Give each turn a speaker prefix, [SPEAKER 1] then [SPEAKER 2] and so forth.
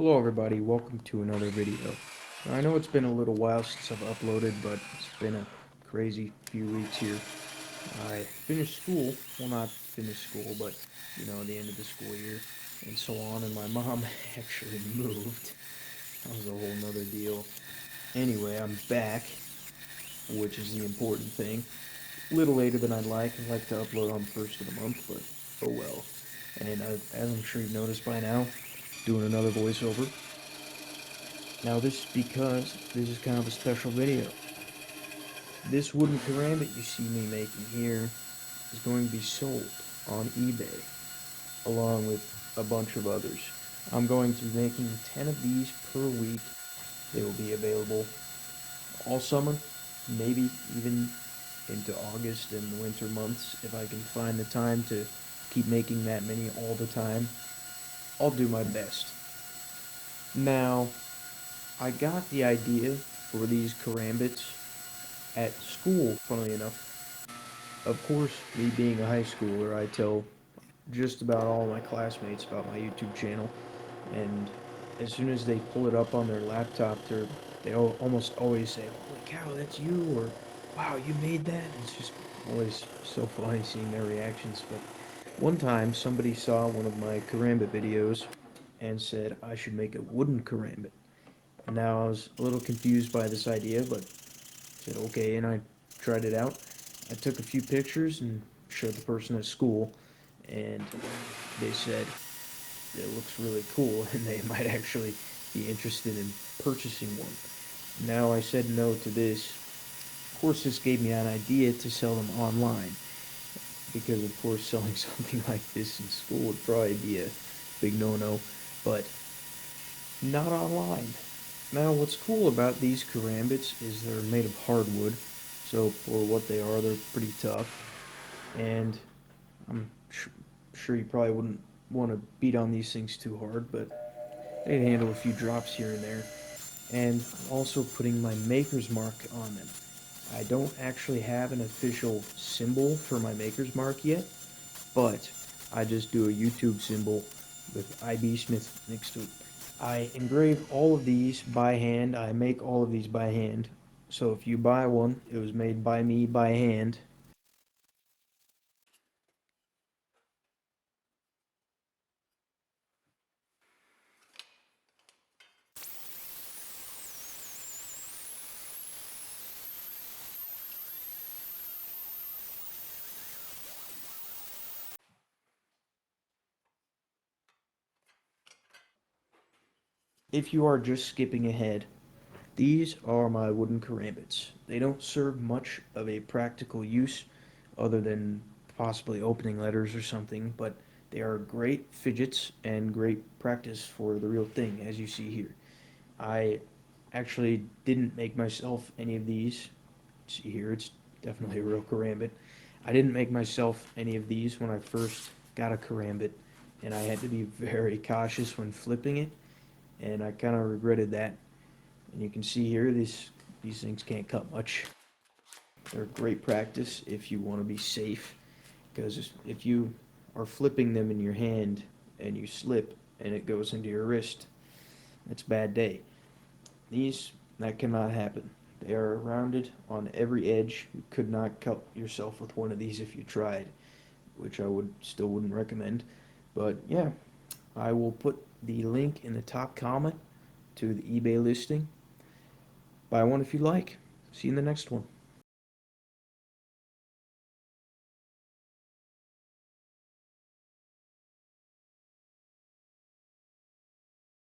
[SPEAKER 1] Hello everybody, welcome to another video. Now, I know it's been a little while since I've uploaded, but it's been a crazy few weeks here. I finished school, well not finished school, but the end of the school year and so on, and my mom actually moved. That was a whole nother deal. Anyway, I'm back, which is the important thing. A little later than I'd like. I'd like to upload on the first of the month, but oh well. And as I'm sure you've noticed by now, doing another voiceover. Now this is because this is kind of a special video. This wooden karambit you see me making here is going to be sold on eBay along with a bunch of others. I'm going to be making 10 of these per week. They will be available all summer, maybe even into August and the winter months if I can find the time to keep making that many all the time. I'll do my best. Now, I got the idea for these karambits at school, funnily enough. Of course, me being a high schooler, I tell just about all my classmates about my YouTube channel, and as soon as they pull it up on their laptop, they almost always say, "Holy cow, that's you!" or "Wow, you made that!" It's just always so funny seeing their reactions. But one time, somebody saw one of my karambit videos and said I should make a wooden karambit. And now I was a little confused by this idea, but said okay, and I tried it out. I took a few pictures and showed the person at school, and they said it looks really cool and they might actually be interested in purchasing one. Now I said no to this. Of course, this gave me an idea to sell them online, because of course selling something like this in school would probably be a big no-no, but not online. Now, what's cool about these karambits is they're made of hardwood, so for what they are, they're pretty tough. And I'm sure you probably wouldn't want to beat on these things too hard, but they can handle a few drops here and there. And I'm also putting my maker's mark on them. I don't actually have an official symbol for my maker's mark yet, but I just do a YouTube symbol with IB Smith next to it. I engrave all of these by hand. I make all of these by hand. So if you buy one, it was made by me by hand. If you are just skipping ahead, these are my wooden karambits. They don't serve much of a practical use other than possibly opening letters or something, but they are great fidgets and great practice for the real thing, as you see here. I actually didn't make myself any of these. See here, it's definitely a real karambit. I didn't make myself any of these when I first got a karambit, and I had to be very cautious when flipping it, and I kind of regretted that. And you can see here, these things can't cut much. They're great practice if you want to be safe, because if you are flipping them in your hand and you slip and it goes into your wrist, it's a bad day. These, that cannot happen. They are rounded on every edge. You could not cut yourself with one of these if you tried, which I still wouldn't recommend. But yeah, I will put the link in the top comment to the eBay listing. Buy one if you like. See you in the next one.